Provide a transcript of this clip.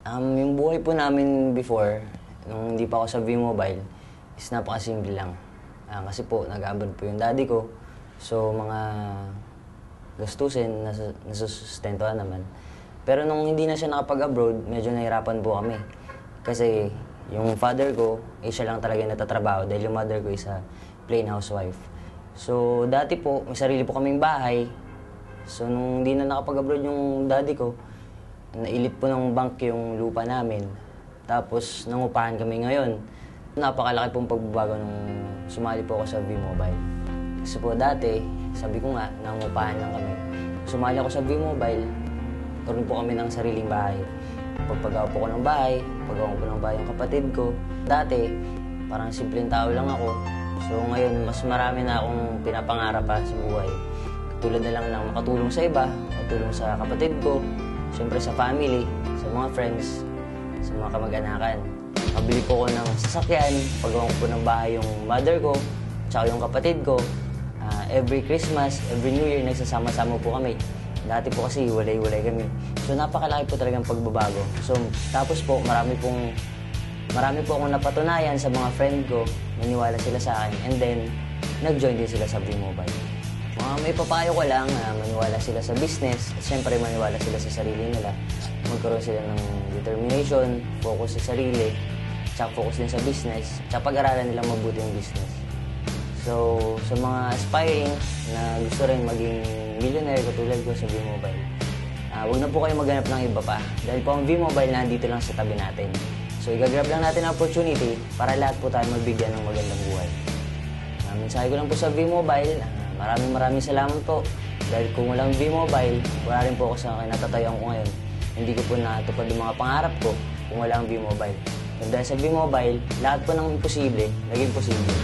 Yung buhay po namin before, nung hindi pa ako sa V-Mobile, is napakasimple lang. Kasi po, nag-abroad po yung daddy ko. So, mga gastusin, nasusustentuhan naman. Pero nung hindi na siya nakapag-abroad, medyo nahirapan po kami. Kasi yung father ko, siya lang talaga yung natatrabaho dahil yung mother ko is a plain housewife. So, dati po, may sarili po kaming bahay. So, nung hindi na nakapag-abroad yung daddy ko, nailit po ng bank yung lupa namin. Tapos, nangupahan kami ngayon. Napakalaki pong pagbabago nung sumali po ako sa V-Mobile. Kasi po dati, sabi ko nga, nangupahan lang kami. Sumali ako sa V-Mobile, karoon po kami ng sariling bahay. Pagpagawa po ko ng bahay, paggawa po ng bahay yung kapatid ko. Dati, parang simpleng tao lang ako. So ngayon, mas marami na akong pinapangarap pa sa buhay. Tulad na lang ng makatulong sa iba, makatulong sa kapatid ko, siyempre sa family, sa mga friends, sa mga kamag-anakan. Kabili po ko ng sasakyan, paggawa ko po ng bahay yung mother ko, tsaka yung kapatid ko. Every Christmas, every New Year, nagsasama-sama po kami. Dati po kasi walay-walay kami. So napakalaki po talagang pagbabago. So tapos po, marami po akong napatunayan sa mga friend ko, naniwala sila sa akin, and then nag-join din sila sa V-Mobile. May papayo ko lang, maniwala sila sa business, at syempre maniwala sila sa sarili nila. Magkaroon sila ng determination, focus sa sarili, tsaka focus din sa business, tsaka pag-aralan nila mabuti yung business. So, sa mga aspiring na gusto rin maging millionaire katulad ko sa V-Mobile, huwag na po kayo maghanap ng iba pa. Dahil po ang V-Mobile nandito lang sa tabi natin. So, igagrab lang natin ang opportunity para lahat po tayo magbigyan ng magandang buhay. Mensahe ko lang po sa V-Mobile, maraming salamat po. Dahil kung walang V-Mobile, wala rin po ako sa natatayuan ko ngayon. Hindi ko po natupad yung mga pangarap ko kung walang V-Mobile. Dahil sa V-Mobile, lahat po ng imposible, naging posible.